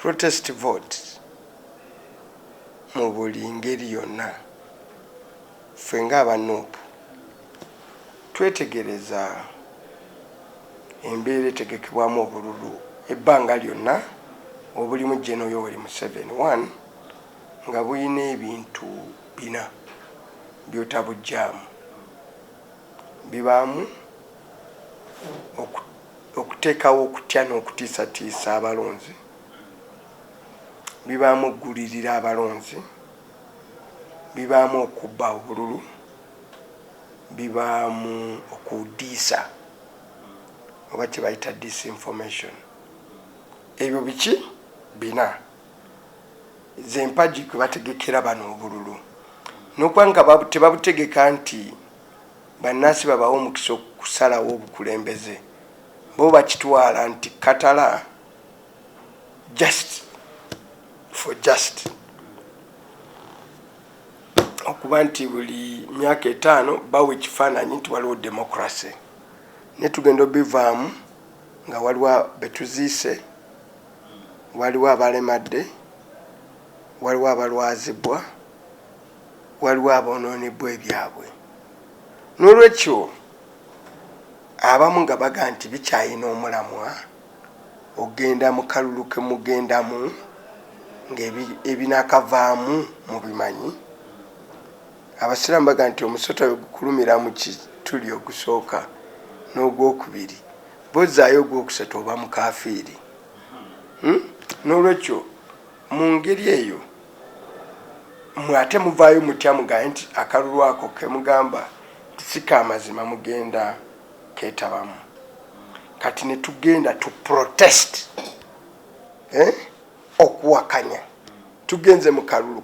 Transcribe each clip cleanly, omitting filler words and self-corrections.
protest vote mu buli ngeri yonna ffe ng'abanuupu twetegereza embeera etegekebwamu obululu ebbanga lyonna obulimu General Yoweri Museveni 1 nga buyina ebintu bina by'otabujjaamu. Bibaamu okuteekawo okutya n'okutiisatiisa abalonzi, bibaamu okugulirira abalonzi, bibaamu okubba obululu, bibaamu okudiisa oba kye bayita disinformation. Ebyo biki bina ze mpagi kwe bategekera bano obululu, n'okuba nga tebabutegeka nti bannansi babawo omukisa okusalawo obukulembeze, bo bakitwala nti katala just for just, okuba nti buli myaka 5 bawa ekifaananyi nti waliwo democracy. Ne tugenda obivaamu nga waliwo betuziise, waliwo abalemadde, waliwo abalwazibwa, waliwo aboonoonebwa ebyabwe. N'olwekyo abamu nga baga nti bikyayina omulamwa ogenda mu kalulu ke mugendamu ng'ebinaakavaamu mu bimanyi. Abasiraamu baga nti omusota we gukulumira mu kituli ogusooka n'ogwokubiri, bozaayo ogwokusatu oba mukafiiri. N'olwekyo mu ngeri eyo ate muvaayo mutya mugaye nti akalulu ako ke mugamba si kaamazima mugenda keetabamu. Kati ne tugenda tu protest okuwakanya. Tugenze mu kalulu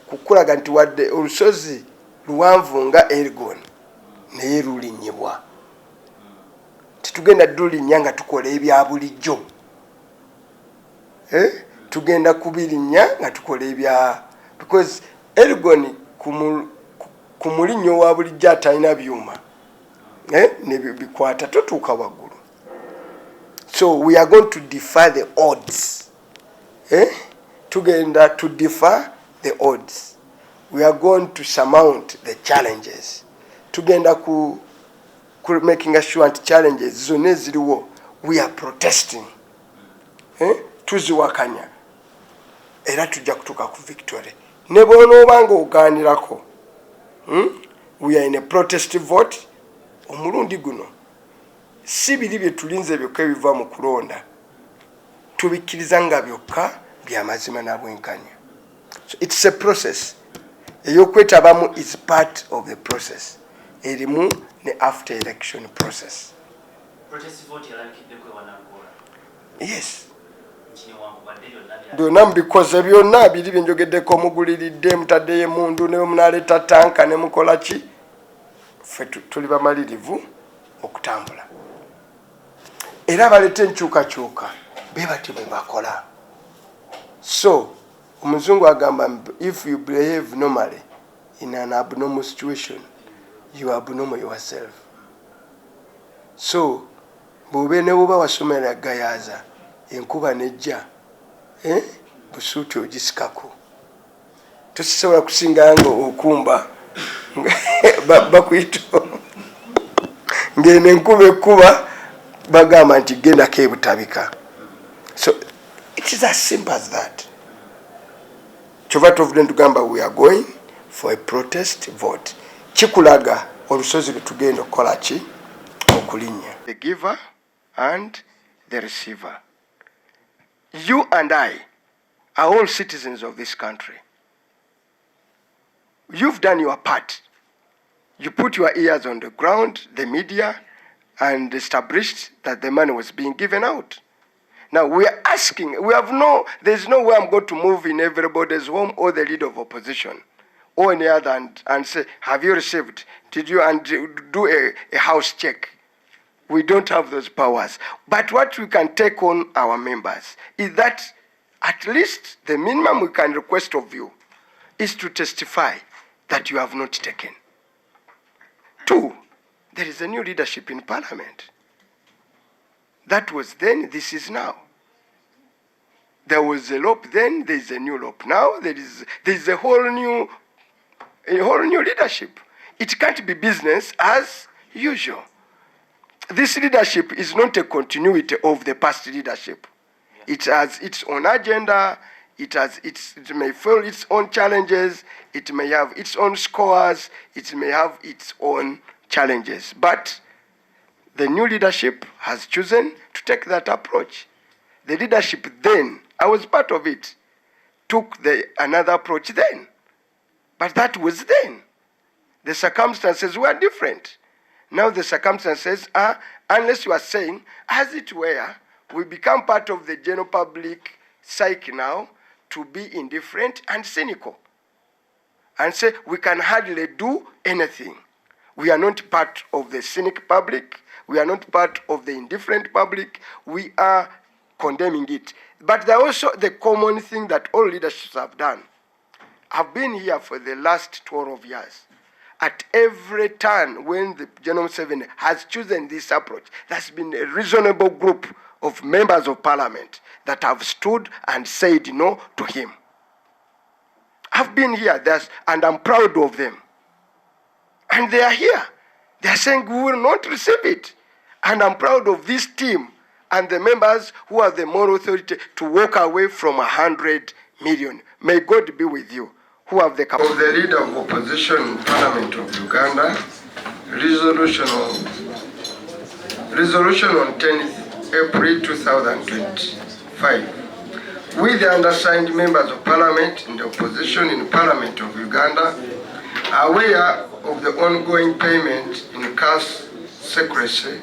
kukulaga nti wadde olusozi luwanvu nga Elgon naye lulinyibwa. Titugenda dulinnya nga tukola ebya bulijjo. Tugenda kubirinnya nga tukola ebya, because Elgon ku mulinnyo wa bulijjo atalina byuma ne bikwata totuuka waggulu. So we are going to defy the odds. Tugenda to defy the odds. We are going to surmount the challenges. Tugenda ku making sure nti challenges zonna eziriwo we are protesting. Tuziwakanya era tujja kutuuka ku victory. Ne bw'onoobanga ogaanirako, we are in a protest vote. Omulundi guno si biri bye tulinze byokka ebiva mu kulonda, tubikkiriza nga byokka bya mazima na bwenkanya. So it's a process. Eyokwetabamu is part of the process. Erimu ne after election process. Protest vote yalakidde kwe wanagora. Yes. Byonna mbikoze byonna biri bye njogeddeko muguliridde mutaddeyo emundu ne munaleeta tanka ne mukola ki. Ffe tuli bamalirivu okutambula. Era baleeta enkyukakyuka be bati bwe bakola. So omuzungu agamba if you behave normally in an abnormal situation, you are abnormal yourself. So bw'obe ne bw'oba wasomera gayaza enkuba nejja busuuti ogisikako, tosisobola kusinga nga okumba bakuyita ng'eno enkuba ekkuba bagamba nti gendako ebutabika. So it is as simple as that. Kyova tuvudde ntugamba we are going for a protest vote. Kikulaga olusozi lwe tugenda okukola ki okulinnya. The giver and the receiver. You and I are all citizens of this country. You've done your part. You put your ears on the ground, the media, and established that the money was being given out. Now we are asking, there's no way I'm going to move in everybody's home or the leader of opposition or any other and say, have you received? Did you? And do a house check. We don't have those powers. But what we can take on our members is that at least the minimum we can request of you is to testify that you have not taken. 2, there is a new leadership in Parliament. That was then, this is now. There was a LOP then, there is a new LOP. Now there is a whole new leadership. It can't be business as usual. This leadership is not a continuity of the past leadership. It has its own agenda, it may feel its own challenges, it may have its own scores, it may have its own challenges. But the new leadership has chosen to take that approach. The leadership then, I was part of it, took another approach then. But that was then. The circumstances were different. Now the circumstances are, unless you are saying, as it were, we become part of the general public psyche now to be indifferent and cynical. And say, we can hardly do anything. We are not part of the cynic public. We are not part of the indifferent public. We are condemning it. But there also the common thing that all leaderships have done. I've been here for the last 12 years. At every turn when the General Museveni has chosen this approach, there's been a reasonable group of members of parliament that have stood and said no to him. I've been here, and I'm proud of them. And they are here. They are saying we will not receive it. And I'm proud of this team and the members who have the moral authority to walk away from 100 million. May God be with you. Who have the capacity. Of the leader of opposition in Parliament of Uganda, resolution on 10th April 2025. We, the undersigned members of Parliament in the opposition in Parliament of Uganda, are aware of the ongoing payment in cash secrecy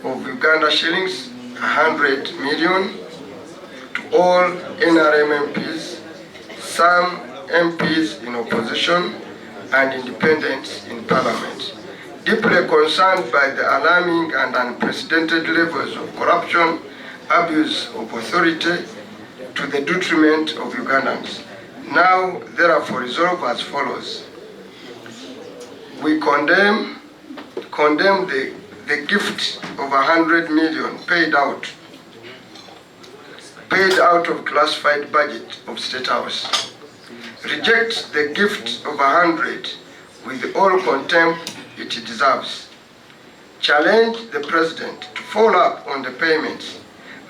of Uganda shillings 100 million to all NRM MPs, some MPs in opposition and independents in Parliament, deeply concerned by the alarming and unprecedented levels of corruption, abuse of authority to the detriment of Ugandans. Now, therefore, resolve as follows. We condemn the gift of 100 million paid out of classified budget of State House. Reject the gift of 100 with all contempt it deserves. Challenge the President to follow up on the payments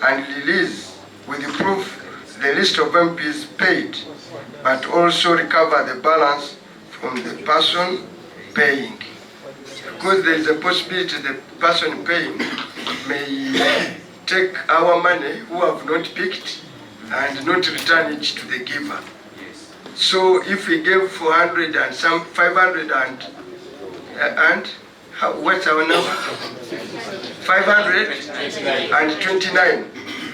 and release with proof the list of MPs paid, but also recover the balance from the person paying. Because there is a possibility the person paying may take our money who have not picked and not return it to the giver. So if we gave 400 and some 500 what's our number? 529.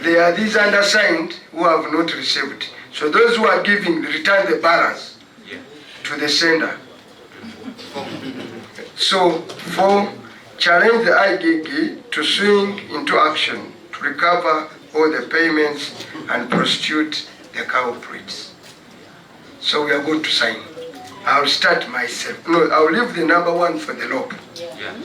There are these undersigned who have not received. So those who are giving return the balance to the sender. So 4, challenge the IGG to swing into action to recover all the payments and prosecute the culprits. So we are going to sign. I'll start myself. No, I'll leave the number 1 for the law.